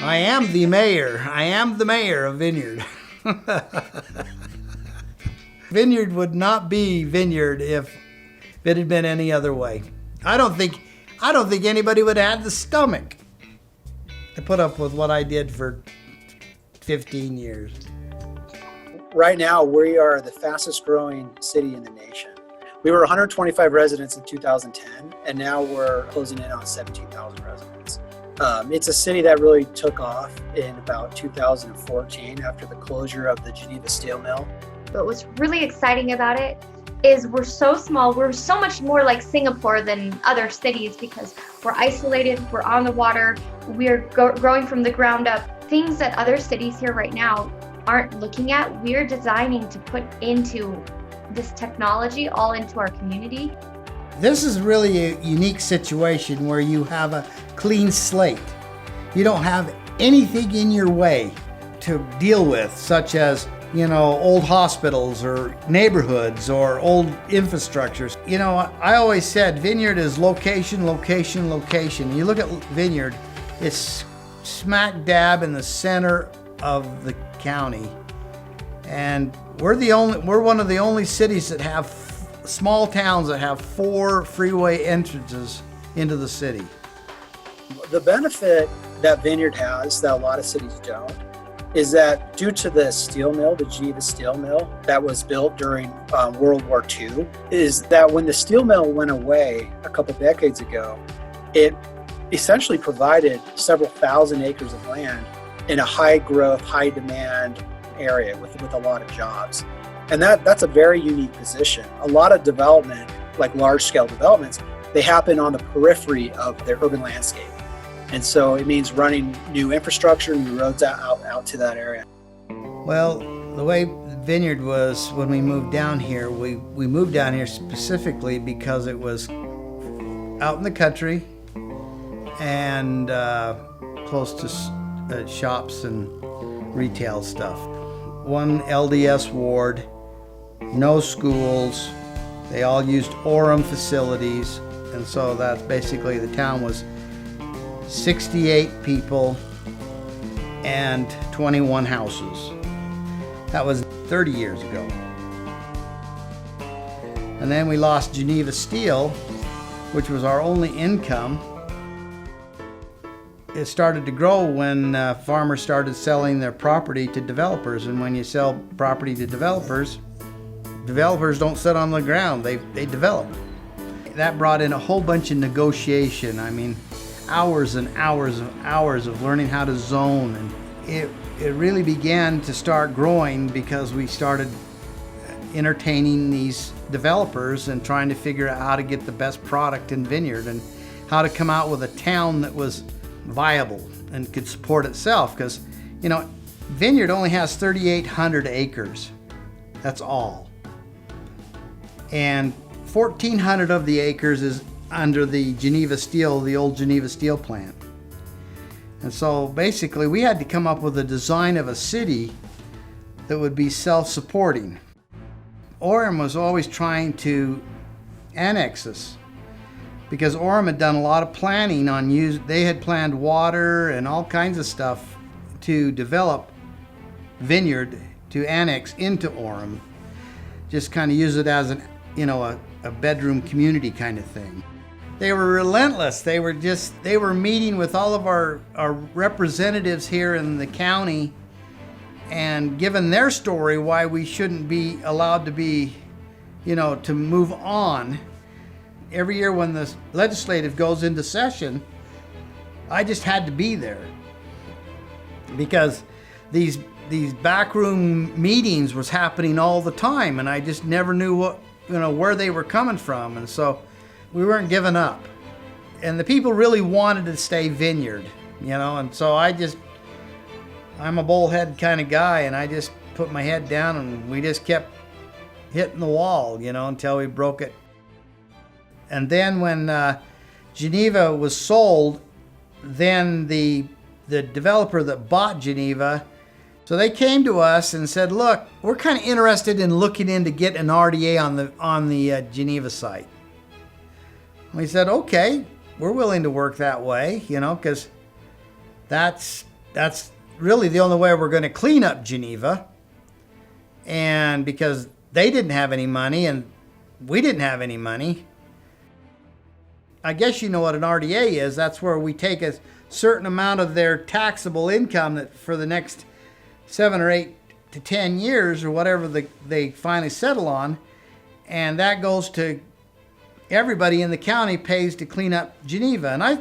I am the mayor. I am the mayor of Vineyard. Vineyard would not be Vineyard if it had been any other way. I don't think anybody would have had the stomach to put up with what I did for 15 years. Right now, we are the fastest growing city in the nation. We were 125 residents in 2010, and now we're closing in on 17,000 residents. It's a city that really took off in about 2014 after the closure of the Geneva steel mill. But what's really exciting about it is we're so small. We're so much more like Singapore than other cities because we're isolated, we're on the water, we're growing from the ground up. Things that other cities here right now aren't looking at, we're designing to put into this technology all into our community. This is really a unique situation where you have a clean slate. You don't have anything in your way to deal with, such as, old hospitals or neighborhoods or old infrastructures. I always said Vineyard is location, location, location. You look at Vineyard, it's smack dab in the center of the county. And we're one of the only cities that have small towns that have 4 freeway entrances into the city. The benefit that Vineyard has that a lot of cities don't is that due to the steel mill, the Geneva steel mill that was built during World War II, is that when the steel mill went away a couple decades ago, it essentially provided several thousand acres of land in a high growth, high demand area with a lot of jobs. And that's a very unique position. A lot of development, like large scale developments, they happen on the periphery of their urban landscape. And so it means running new infrastructure, new roads out to that area. Well, the way Vineyard was when we moved down here, we moved down here specifically because it was out in the country and close to shops and retail stuff. One LDS ward, no schools, they all used Orem facilities, and so that's basically the town was 68 people and 21 houses. That was 30 years ago. And then we lost Geneva Steel, which was our only income. It started to grow when farmers started selling their property to developers. And when you sell property to developers don't sit on the ground, they develop. That brought in a whole bunch of negotiation. I mean, hours and hours of learning how to zone. And it really began to start growing because we started entertaining these developers and trying to figure out how to get the best product in Vineyard and how to come out with a town that was viable and could support itself, because Vineyard only has 3,800 acres. That's all. And 1,400 of the acres is under the Geneva Steel, the old Geneva Steel plant. And so basically we had to come up with a design of a city that would be self-supporting. Orem was always trying to annex us, because Orem had done a lot of planning they had planned water and all kinds of stuff to develop Vineyard to annex into Orem, just kind of use it as a bedroom community kind of thing. They were relentless. They were meeting with all of our representatives here in the county and giving their story why we shouldn't be allowed to be, to move on. Every year when the legislative goes into session, I just had to be there because these backroom meetings was happening all the time, and I just never knew where they were coming from, and so we weren't giving up. And the people really wanted to stay Vineyard, and so I'm a bullhead kind of guy, and I just put my head down and we just kept hitting the wall, until we broke it. And then when Geneva was sold, then the developer that bought Geneva, so they came to us and said, look, we're kind of interested in looking in to get an RDA on the Geneva site. We said, okay, we're willing to work that way, because that's really the only way we're going to clean up Geneva. And because they didn't have any money and we didn't have any money. I guess you know what an RDA is. That's where we take a certain amount of their taxable income that for the next 7 or 8 to 10 years or whatever they finally settle on, and that goes to everybody in the county pays to clean up Geneva. And I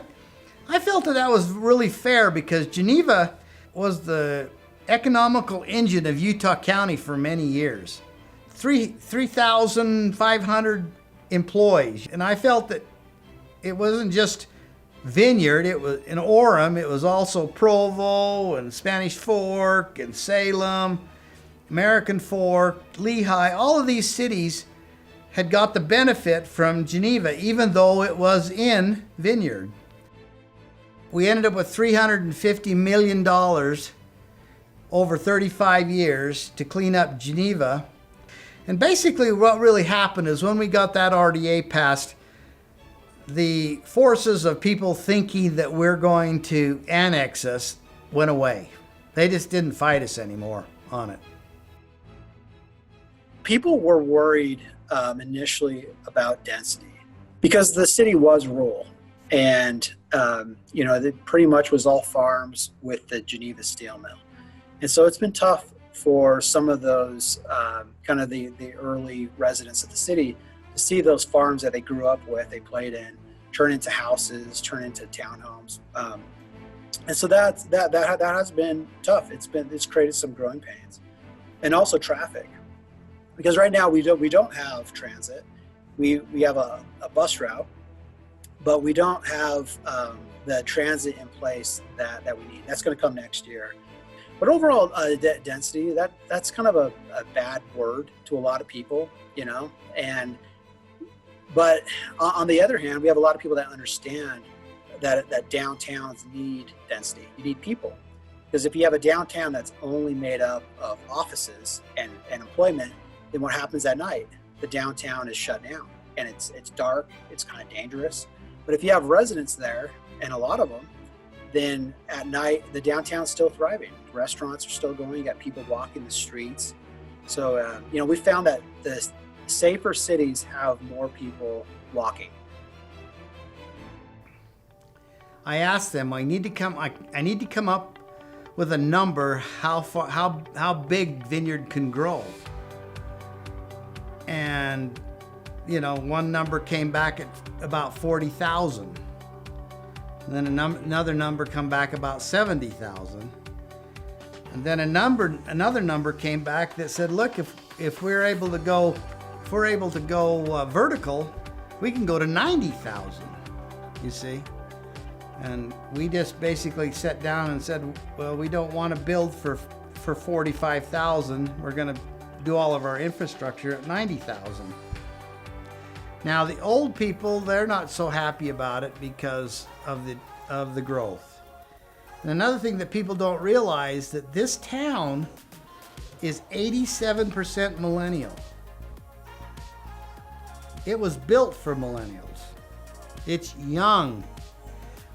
felt that was really fair because Geneva was the economical engine of Utah County for many years. 3,500 employees. And I felt that it wasn't just Vineyard, it was in Orem, it was also Provo and Spanish Fork and Salem, American Fork, Lehigh. All of these cities had got the benefit from Geneva, even though it was in Vineyard. We ended up with $350 million over 35 years to clean up Geneva. And basically what really happened is when we got that RDA passed, the forces of people thinking that we're going to annex us went away. They just didn't fight us anymore on it. People were worried initially about density because the city was rural, and it pretty much was all farms with the Geneva steel mill. And so it's been tough for some of those kind of the early residents of the city to see those farms that they grew up with, they played in, turn into houses, turn into townhomes. And so that has been tough. It's created some growing pains, and also traffic, because right now we don't have transit. We have a bus route, but we don't have the transit in place that we need. That's going to come next year. But overall, density, that's kind of a bad word to a lot of people, but on the other hand, we have a lot of people that understand that downtowns need density. You need people. Because if you have a downtown that's only made up of offices and employment, then what happens at night? The downtown is shut down and it's dark, it's kind of dangerous. But if you have residents there, and a lot of them, then at night, the downtown's still thriving. Restaurants are still going, you got people walking the streets. So, we found that the safer cities have more people walking. I asked them, I need to come up with a number how big Vineyard can grow. And one number came back at about 40,000. And then another number come back about 70,000. And then another number came back that said, look, if we're able to go vertical, we can go to 90,000, you see. And we just basically sat down and said, well, we don't want to build for 45,000. We're going to do all of our infrastructure at 90,000. Now the old people, they're not so happy about it because of the growth. And another thing that people don't realize, that this town is 87% millennial. It was built for millennials. It's young.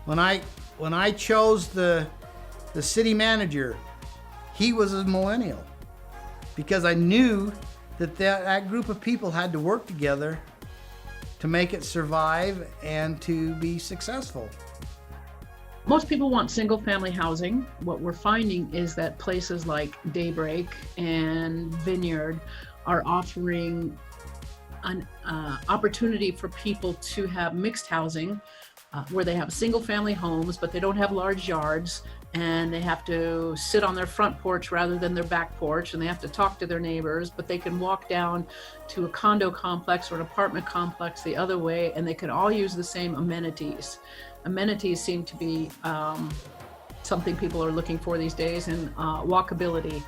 When I chose the city manager, he was a millennial, because I knew that group of people had to work together to make it survive and to be successful. Most people want single family housing. What we're finding is that places like Daybreak and Vineyard are offering an opportunity for people to have mixed housing, where they have single family homes, but they don't have large yards, and they have to sit on their front porch rather than their back porch, and they have to talk to their neighbors, but they can walk down to a condo complex or an apartment complex the other way, and they can all use the same amenities. Amenities seem to be something people are looking for these days, and walkability,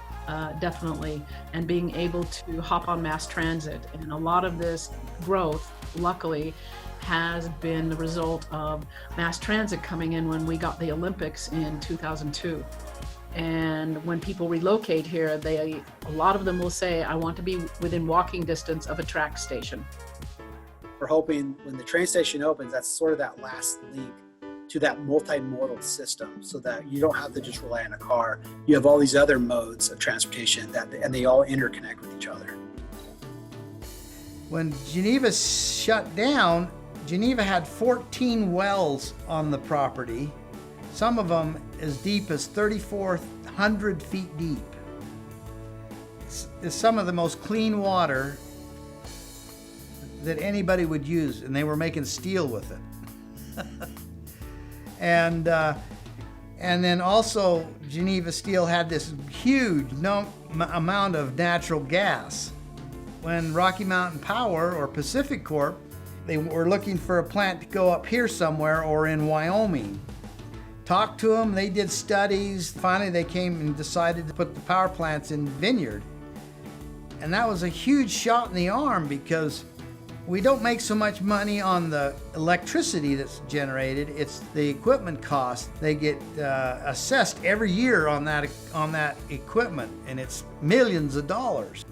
definitely, and being able to hop on mass transit. And a lot of this growth, luckily, has been the result of mass transit coming in when we got the Olympics in 2002. And when people relocate here, a lot of them will say, I want to be within walking distance of a track station. we're hoping when the train station opens, that's sort of that last link to that multimodal system, so that you don't have to just rely on a car. You have all these other modes of transportation and they all interconnect with each other. When Geneva shut down, Geneva had 14 wells on the property, some of them as deep as 3,400 feet deep. It's some of the most clean water that anybody would use, and they were making steel with it. And then also Geneva Steel had this huge amount of natural gas. When Rocky Mountain Power or Pacific Corp, they were looking for a plant to go up here somewhere or in Wyoming. Talked to them, they did studies. Finally, they came and decided to put the power plants in Vineyard. And that was a huge shot in the arm, because we don't make so much money on the electricity that's generated. It's the equipment cost. They get assessed every year on that equipment, and it's millions of dollars.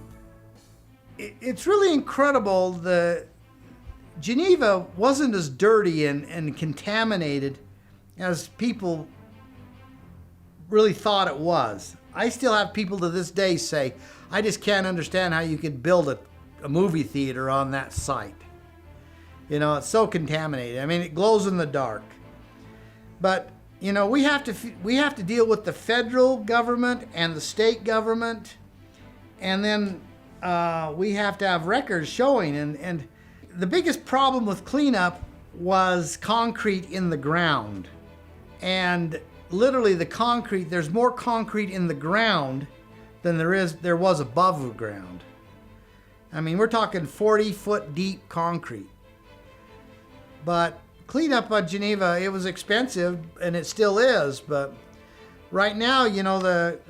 It's really incredible. The Geneva wasn't as dirty and contaminated as people really thought it was. I still have people to this day say, I just can't understand how you could build a movie theater on that site. You know, it's so contaminated. I mean, it glows in the dark. But, you know, we have to deal with the federal government and the state government, and then we have to have records showing. And the biggest problem with cleanup was concrete in the ground. And literally the concrete, there's more concrete in the ground than there was above the ground. I mean, we're talking 40-foot deep concrete. But cleanup at Geneva, it was expensive, and it still is. But right now, you know,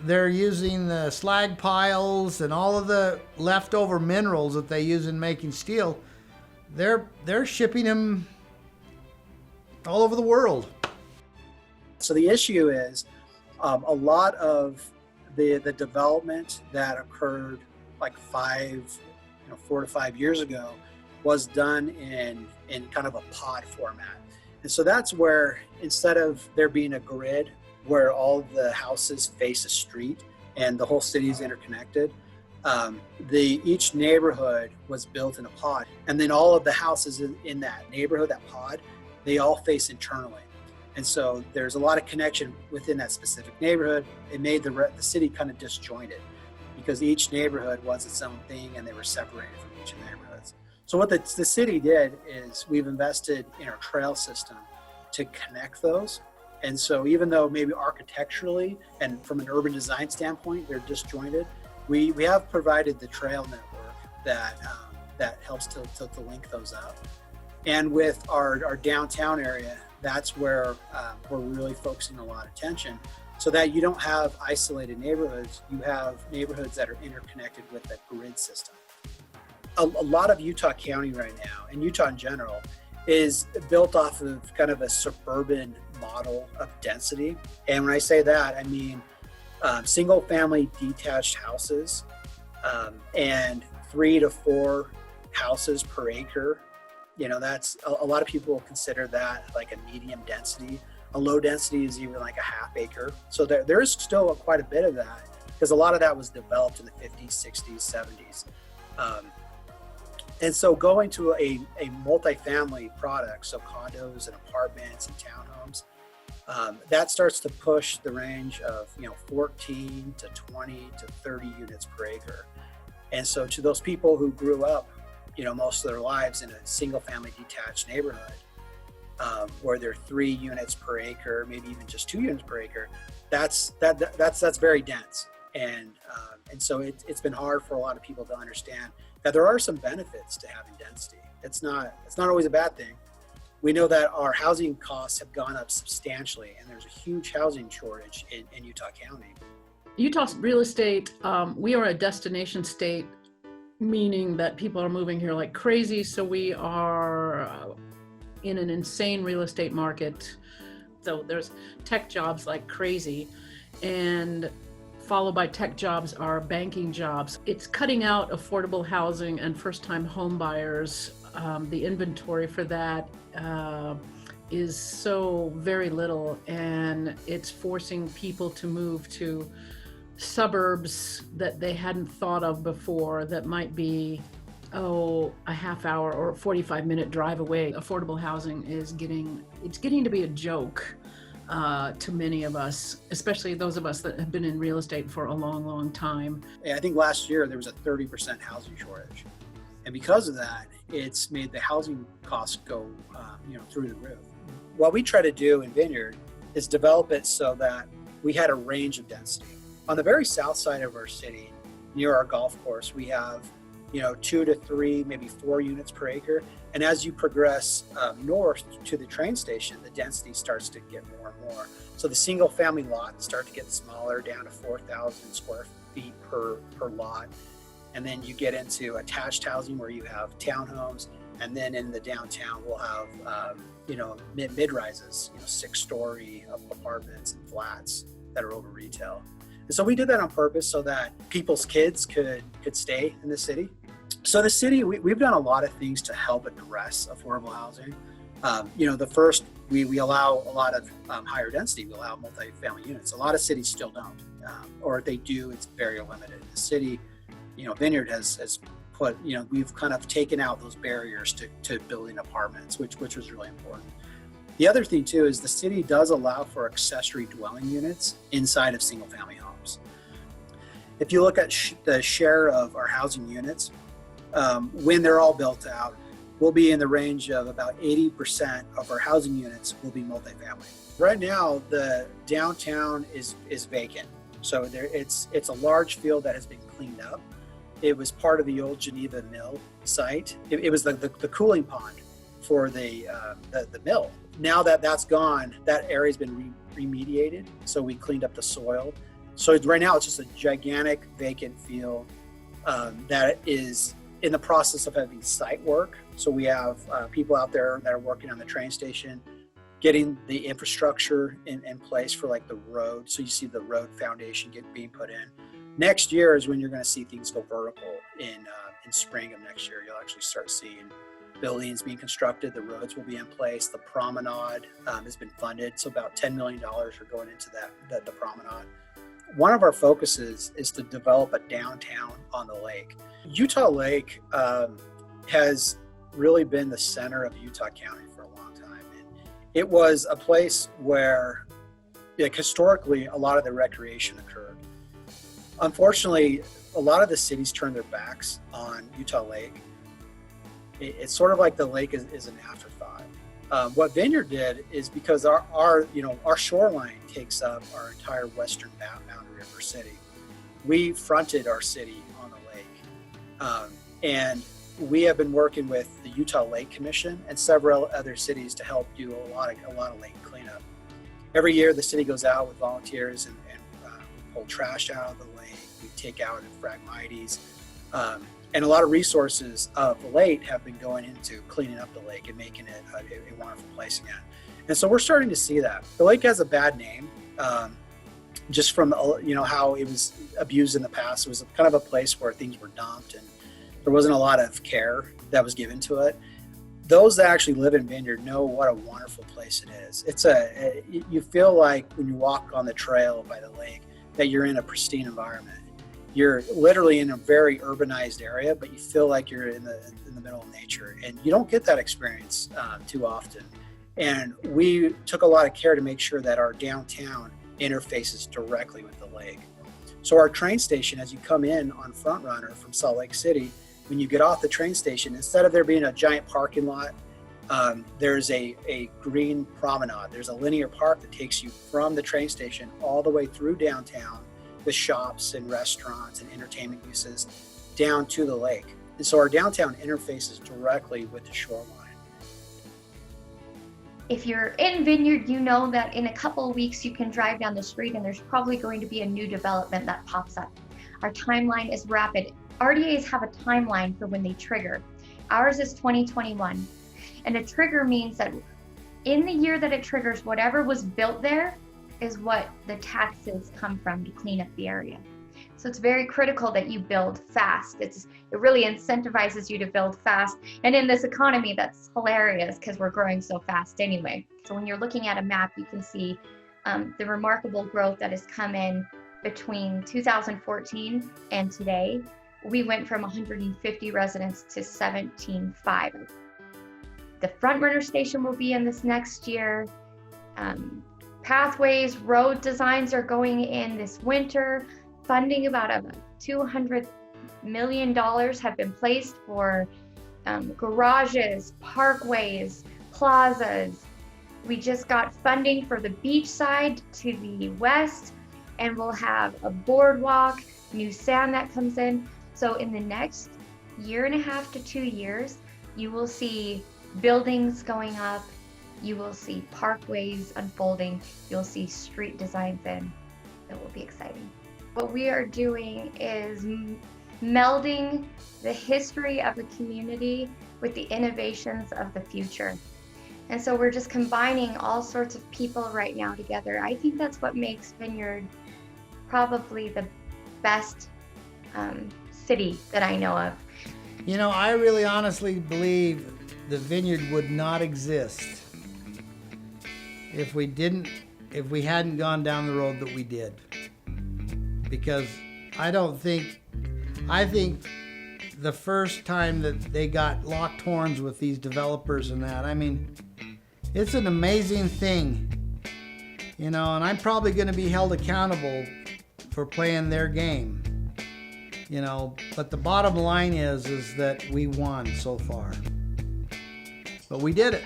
they're using the slag piles and all of the leftover minerals that they use in making steel. They're shipping them all over the world. So the issue is a lot of the development that occurred like 4 to 5 years ago was done in kind of a pod format. And so that's where, instead of there being a grid where all the houses face a street and the whole city is interconnected, each neighborhood was built in a pod. And then all of the houses in that neighborhood, that pod, they all face internally. And so there's a lot of connection within that specific neighborhood. It made the city kind of disjointed, because each neighborhood was its own thing and they were separated from each of the neighborhoods. So what the city did is we've invested in our trail system to connect those. And so even though maybe architecturally and from an urban design standpoint they're disjointed, we have provided the trail network that helps to link those up. And with our downtown area, that's where we're really focusing a lot of attention, so that you don't have isolated neighborhoods. You have neighborhoods that are interconnected with that grid system. A lot of Utah County right now, and Utah in general, is built off of kind of a suburban model of density. And when I say that, I mean single family detached houses and 3 to 4 houses per acre. You know, that's a lot of people consider that like a medium density. A low density is even like a half acre. So there is still quite a bit of that, because a lot of that was developed in the 50s, 60s, 70s. And so going to a multifamily product, so condos and apartments and townhomes, that starts to push the range of 14 to 20 to 30 units per acre. And so to those people who grew up most of their lives in a single family detached neighborhood, where there are 3 units per acre, maybe even just 2 units per acre, that's very dense. And so it's been hard for a lot of people to understand that there are some benefits to having density. It's not always a bad thing. We know that our housing costs have gone up substantially, and there's a huge housing shortage in Utah County. Utah's real estate, we are a destination state, meaning that people are moving here like crazy. So we are in an insane real estate market. So there's tech jobs like crazy, and followed by tech jobs are banking jobs. It's cutting out affordable housing and first-time home buyers the inventory for that is so very little, and it's forcing people to move to suburbs that they hadn't thought of before that might be a half hour or 45-minute drive away. Affordable housing is getting to be a joke to many of us, especially those of us that have been in real estate for a long, long time. I think last year there was a 30% housing shortage. And because of that, it's made the housing costs go through the roof. What we try to do in Vineyard is develop it so that we had a range of density. On the very south side of our city, near our golf course, we have 2 to 3, maybe 4 units per acre. And as you progress north to the train station, the density starts to get more and more. So the single family lots start to get smaller, down to 4,000 square feet per lot. And then you get into attached housing where you have townhomes. And then in the downtown, we'll have, mid-rises, 6-story apartments and flats that are over retail. And so we did that on purpose so that people's kids could stay in the city. So the city, we've done a lot of things to help address affordable housing. The first, we allow a lot of higher density. We allow multifamily units. A lot of cities still don't, or if they do, it's very limited. The city, Vineyard has put, we've kind of taken out those barriers to building apartments, which was really important. The other thing too is the city does allow for accessory dwelling units inside of single family homes. If you look at the share of our housing units, when they're all built out, we'll be in the range of about 80% of our housing units will be multifamily. Right now, the downtown is vacant. So it's a large field that has been cleaned up. It was part of the old Geneva Mill site. It was the cooling pond for the mill. Now that that's gone, that area's been remediated. So we cleaned up the soil. So right now it's just a gigantic vacant field that is in the process of having site work. So we have people out there that are working on the train station, getting the infrastructure in place for like the road. So you see the road foundation being put in. Next year is when you're going to see things go vertical. In spring of next year, you'll actually start seeing buildings being constructed. The roads will be in place. The promenade has been funded. So about $10 million are going into the promenade. One of our focuses is to develop a downtown on the lake. Utah Lake has really been the center of Utah County for a long time. And it was a place where, historically, a lot of the recreation occurred. Unfortunately, a lot of the cities turned their backs on Utah Lake. It's sort of like the lake is an afterthought. What Vineyard did is because our shoreline takes up our entire western boundary of our city. We fronted our city on the lake, and we have been working with the Utah Lake Commission and several other cities to help do a lot of lake cleanup. Every year, the city goes out with volunteers and we pull trash out of the lake. We take out phragmites. And a lot of resources of the lake have been going into cleaning up the lake and making it a wonderful place again. And so we're starting to see that. The lake has a bad name, just from how it was abused in the past. It was kind of a place where things were dumped and there wasn't a lot of care that was given to it. Those that actually live in Vineyard know what a wonderful place it is. You feel like when you walk on the trail by the lake that you're in a pristine environment. You're literally in a very urbanized area, but you feel like you're in the middle of nature, and you don't get that experience too often. And we took a lot of care to make sure that our downtown interfaces directly with the lake. So our train station, as you come in on Front Runner from Salt Lake City, when you get off the train station, instead of there being a giant parking lot, there's a green promenade. There's a linear park that takes you from the train station all the way through downtown, with shops and restaurants and entertainment uses down to the lake. And so our downtown interfaces directly with the shoreline. If you're in Vineyard, you know that in a couple of weeks you can drive down the street and there's probably going to be a new development that pops up. Our timeline is rapid. RDAs have a timeline for when they trigger. Ours is 2021. And a trigger means that in the year that it triggers, whatever was built there is what the taxes come from to clean up the area. So it's very critical that you build fast. It really incentivizes you to build fast. And in this economy, that's hilarious because we're growing so fast anyway. So when you're looking at a map, you can see the remarkable growth that has come in between 2014 and today. We went from 150 residents to 17.5. The front runner station will be in this next year. Pathways, road designs are going in this winter. Funding about $200 million have been placed for garages, parkways, plazas. We just got funding for the beach side to the west, and we'll have a boardwalk, new sand that comes in. So in the next 1.5 to 2 years, you will see buildings going up, you will see parkways unfolding, you'll see street designs in. It will be exciting. What we are doing is melding the history of the community with the innovations of the future. And so we're just combining all sorts of people right now together. I think that's what makes Vineyard probably the best city that I know of. You know, I really honestly believe the Vineyard would not exist if we hadn't gone down the road that we did. Because I think the first time that they got locked horns with these developers and that, I mean, it's an amazing thing, you know, and I'm probably going to be held accountable for playing their game, you know, but the bottom line is that we won so far. But we did it.